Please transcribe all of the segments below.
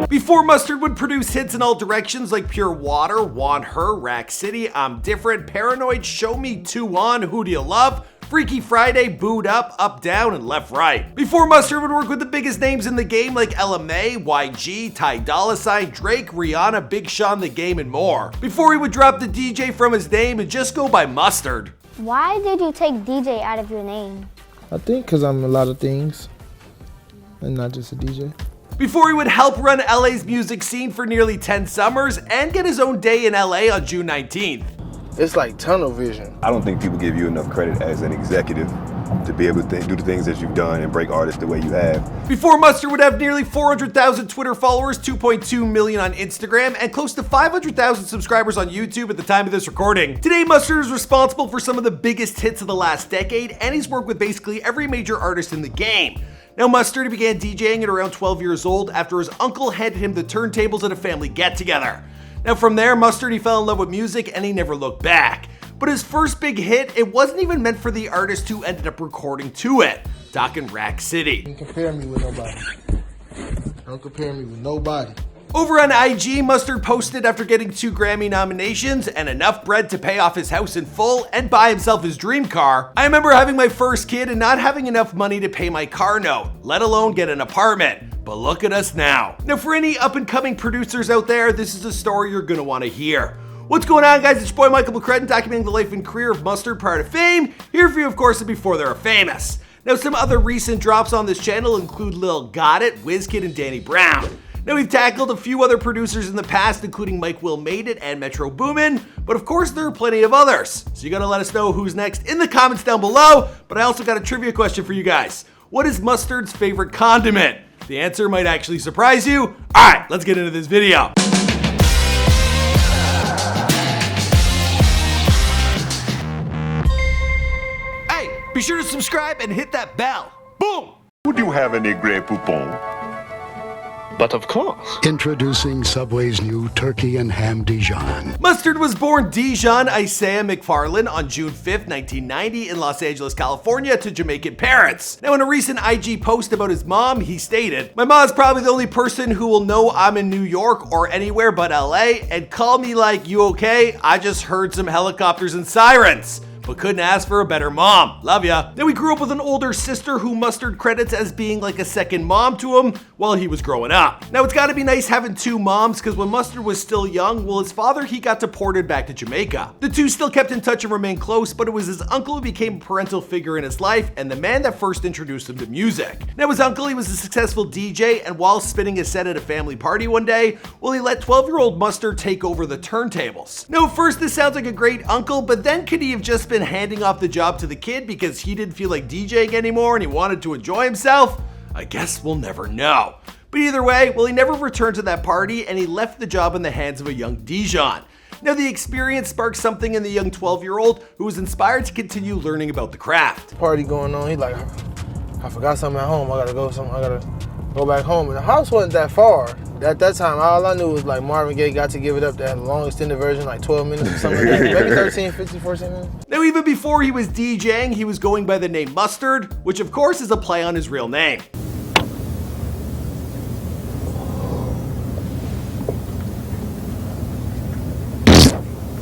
Before Mustard would produce hits in all directions like Pure Water, Want Her, Rack City, I'm Different, Paranoid, Show Me 2-1, Who Do You Love, Freaky Friday, Booed Up, Up Down, and Left Right. Before Mustard would work with the biggest names in the game like LMA, YG, Ty Dolla $ign, Drake, Rihanna, Big Sean, The Game, and more. Before he would drop the DJ from his name and just go by Mustard. Why did you take DJ out of your name? I think because I'm a lot of things and not just a DJ. Before he would help run LA's music scene for nearly 10 summers and get his own day in LA on June 19th. It's like tunnel vision. I don't think people give you enough credit as an executive to be able to do the things that you've done and break artists the way you have. Before Mustard would have nearly 400,000 Twitter followers, 2.2 million on Instagram, and close to 500,000 subscribers on YouTube at the time of this recording. Today, Mustard is responsible for some of the biggest hits of the last decade, and he's worked with basically every major artist in the game. Now, Mustard began DJing at around 12 years old after his uncle handed him the turntables at a family get-together. Now from there, Mustard, he fell in love with music and he never looked back. But his first big hit, it wasn't even meant for the artist who ended up recording to it. Talking Rack City. Don't compare me with nobody. Don't compare me with nobody. Over on IG, Mustard posted after getting 2 Grammy nominations and enough bread to pay off his house in full and buy himself his dream car. I remember having my first kid and not having enough money to pay my car note, let alone get an apartment. But look at us now. Now for any up and coming producers out there, this is a story you're gonna wanna hear. What's going on, guys? It's your boy Michael McCredden, documenting the life and career of Mustard prior to fame, here for you of course before they were famous. Now some other recent drops on this channel include Lil Got It, WizKid, and Danny Brown. Now we've tackled a few other producers in the past, including Mike Will Made It and Metro Boomin, but of course there are plenty of others. So you gotta let us know who's next in the comments down below, but I also got a trivia question for you guys. What is Mustard's favorite condiment? The answer might actually surprise you. Alright, let's get into this video. Hey, be sure to subscribe and hit that bell. Boom! Would you have any Grey Poupon? But of course. Introducing Subway's new turkey and ham Dijon. Mustard was born Dijon Isaiah McFarlane on June 5th, 1990 in Los Angeles, California to Jamaican parents. Now in a recent IG post about his mom, he stated, "My mom's probably the only person who will know I'm in New York or anywhere but LA and call me like, you okay? I just heard some helicopters and sirens." But couldn't ask for a better mom. Love ya. Now he grew up with an older sister who Mustard credits as being like a second mom to him while he was growing up. Now it's gotta be nice having 2 moms, because when Mustard was still young, well, his father, he got deported back to Jamaica. The 2 still kept in touch and remained close, but it was his uncle who became a parental figure in his life and the man that first introduced him to music. Now his uncle, he was a successful DJ, and while spinning a set at a family party one day, well, he let 12-year-old Mustard take over the turntables. Now at first this sounds like a great uncle, but then could he have just been handing off the job to the kid because he didn't feel like DJing anymore and he wanted to enjoy himself? I guess we'll never know. But either way, well, he never returned to that party and he left the job in the hands of a young Dijon. Now the experience sparked something in the young 12-year-old who was inspired to continue learning about the craft. Party going on, he like, I forgot something at home, I gotta go back home. And the house wasn't that far. At that time, all I knew was like Marvin Gaye got to give it up. They had a long extended version, like 12 minutes or something like that. Maybe 13, 15, 14 minutes. Now even before he was DJing, he was going by the name Mustard, which of course is a play on his real name.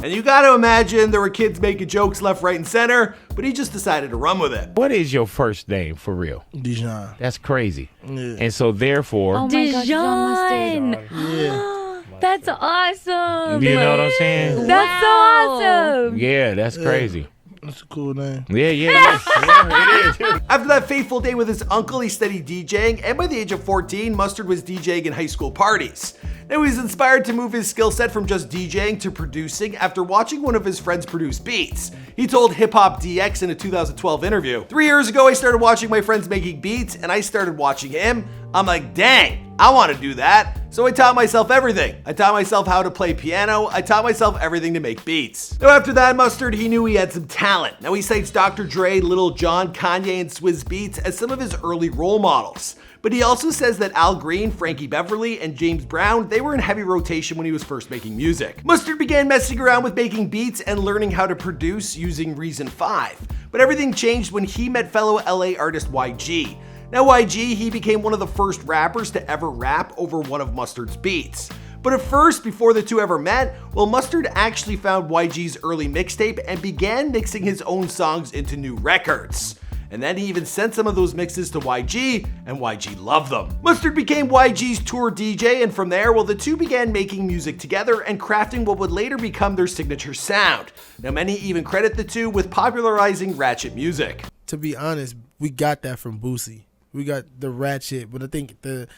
And you gotta imagine there were kids making jokes left, right, and center, but he just decided to run with it. What is your first name for real? Dijon. That's crazy. Yeah. And so therefore, Oh my gosh, Dijon. Yeah. That's awesome. you know what I'm saying? That's so awesome. Yeah, that's crazy. That's a cool name. Yeah, yeah, it is. After that fateful day with his uncle, he studied DJing, and by the age of 14, Mustard was DJing in high school parties. Now he was inspired to move his skill set from just DJing to producing after watching one of his friends produce beats. He told Hip Hop DX in a 2012 interview, 3 years ago I started watching my friends making beats and I started watching him. I'm like, dang, I want to do that. So I taught myself everything. I taught myself how to play piano. I taught myself everything to make beats. Now after that, Mustard, he knew he had some talent. Now he cites Dr. Dre, Lil Jon, Kanye, and Swizz Beatz as some of his early role models. But he also says that Al Green, Frankie Beverly, and James Brown, they were in heavy rotation when he was first making music. Mustard began messing around with making beats and learning how to produce using Reason 5. But But everything changed when he met fellow LA artist YG. Now YG, he became one of the first rappers to ever rap over one of Mustard's beats. But at first, before the two ever met, well, Mustard actually found YG's early mixtape and began mixing his own songs into new records. And then he even sent some of those mixes to YG, and YG loved them. Mustard became YG's tour DJ, and from there, well, the two began making music together and crafting what would later become their signature sound. Now, many even credit the two with popularizing ratchet music. To be honest, we got that from Boosie. We got the ratchet, but I think the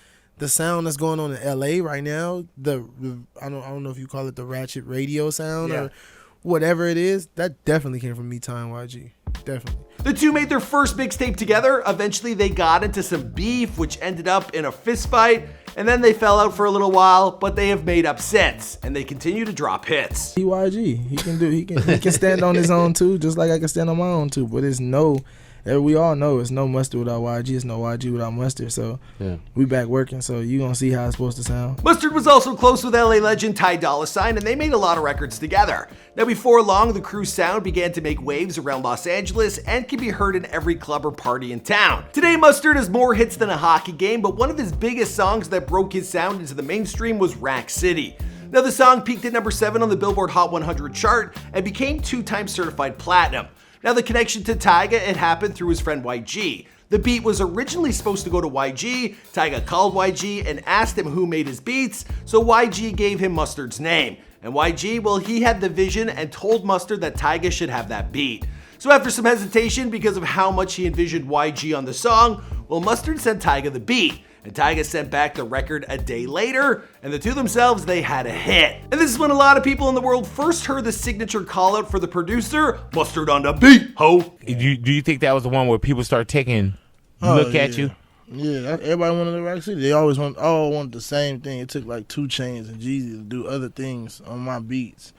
sound that's going on in LA right now, I don't know if you call it the ratchet radio sound or whatever it is, that definitely came from me tying YG. Definitely. The two made their first mixtape together. Eventually they got into some beef, which ended up in a fist fight, and then they fell out for a little while, but they have made up since, and they continue to drop hits. YG, he can stand on his own too, just like I can stand on my own too, but we all know it's no Mustard without YG, it's no YG without Mustard, so we back working, so you gonna see how it's supposed to sound. Mustard was also close with LA legend Ty Dolla $ign, and they made a lot of records together. Now before long, the crew's sound began to make waves around Los Angeles and can be heard in every club or party in town. Today, Mustard has more hits than a hockey game, but one of his biggest songs that broke his sound into the mainstream was Rack City. Now the song peaked at number 7 on the Billboard Hot 100 chart and became 2-time certified platinum. Now the connection to Tyga, it happened through his friend YG. The beat was originally supposed to go to YG, Tyga called YG and asked him who made his beats, so YG gave him Mustard's name. And YG, well, he had the vision and told Mustard that Tyga should have that beat. So after some hesitation because of how much he envisioned YG on the song, well, Mustard sent Tyga the beat. And Tyga sent back the record a day later, and the two themselves, they had a hit. And this is when a lot of people in the world first heard the signature call out for the producer, Mustard on the beat, ho. Do you think that was the one where people start taking look at you? Yeah, everybody wanted the Rack City. They always wanted the same thing. It took like 2 Chainz and Jeezy to do other things on my beats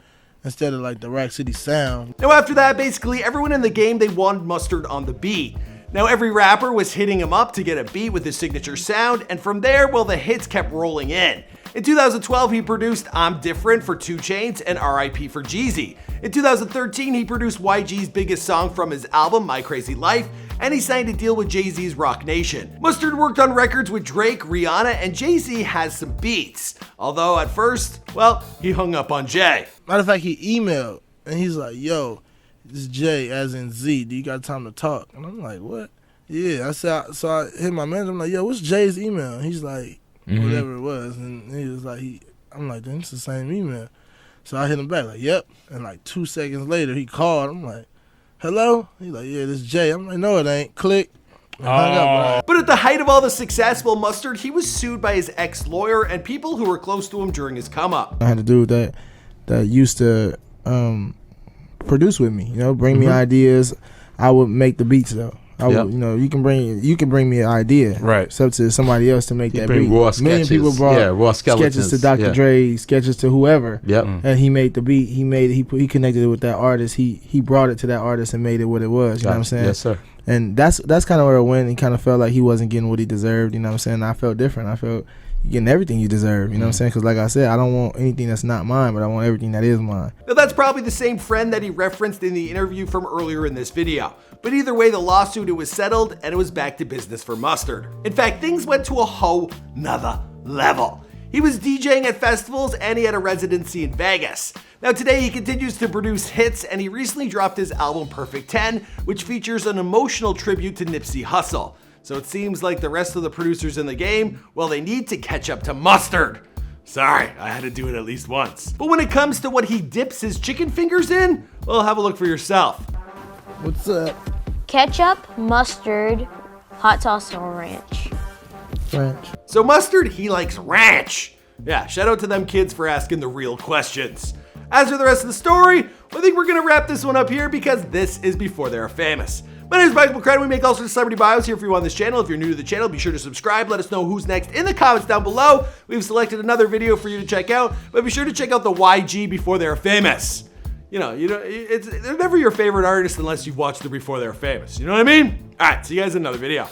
instead of like the Rack City sound. Now after that, basically everyone in the game, they wanted Mustard on the beat. Now every rapper was hitting him up to get a beat with his signature sound, and from there, well, the hits kept rolling in. In 2012, he produced I'm Different for 2 Chainz and R.I.P. for Jeezy. In 2013, he produced YG's biggest song from his album, My Crazy Life, and he signed a deal with Jay-Z's Roc Nation. Mustard worked on records with Drake, Rihanna, and Jay-Z has some beats. Although at first, well, he hung up on Jay. Matter of fact, he emailed, and he's like, yo, this is Jay, as in Z, do you got time to talk? And I'm like, what? Yeah, I said, so I hit my manager, I'm like, yo, what's Jay's email? And he's like, whatever it was. And he was like, I'm like, then it's the same email. So I hit him back, like, yep. And like 2 seconds later, he called. I'm like, hello? He's like, yeah, this is Jay. I'm like, no, it ain't. Click. And hung up. But at the height of all the success, well, Mustard, he was sued by his ex-lawyer and people who were close to him during his come-up. I had a dude that used to produce with me, bring me ideas. I would make the beats though. You can bring me an idea, right? It's up to somebody else to make that beat. Raw sketches. Million people brought raw sketches to Dr. Dre, sketches to whoever. Yep. And he made the beat. He connected it with that artist. He brought it to that artist and made it what it was. You know what I'm saying? Yes, sir. And that's kind of where it went. He kind of felt like he wasn't getting what he deserved. You know what I'm saying? I felt different. I felt you're getting everything you deserve. You know what I'm saying? Because like I said, I don't want anything that's not mine, but I want everything that is mine. Now that's probably the same friend that he referenced in the interview from earlier in this video. But either way, the lawsuit, it was settled and it was back to business for Mustard. In fact, things went to a whole nother level. He was DJing at festivals and he had a residency in Vegas. Now today he continues to produce hits and he recently dropped his album Perfect 10, which features an emotional tribute to Nipsey Hussle. So it seems like the rest of the producers in the game, well, they need to catch up to Mustard. Sorry, I had to do it at least once. But when it comes to what he dips his chicken fingers in, well, have a look for yourself. What's up? Ketchup, mustard, hot sauce, or ranch. Ranch. So Mustard, he likes ranch. Yeah, shout out to them kids for asking the real questions. As for the rest of the story, I think we're gonna wrap this one up here because this is Before They're Famous. My name is Michael McFarlane. We make all sorts of celebrity bios here for you on this channel. If you're new to the channel, be sure to subscribe. Let us know who's next in the comments down below. We've selected another video for you to check out, but be sure to check out the YG Before They're Famous. They're never your favorite artist unless you've watched the Before They're Famous. You know what I mean? All right, see you guys in another video.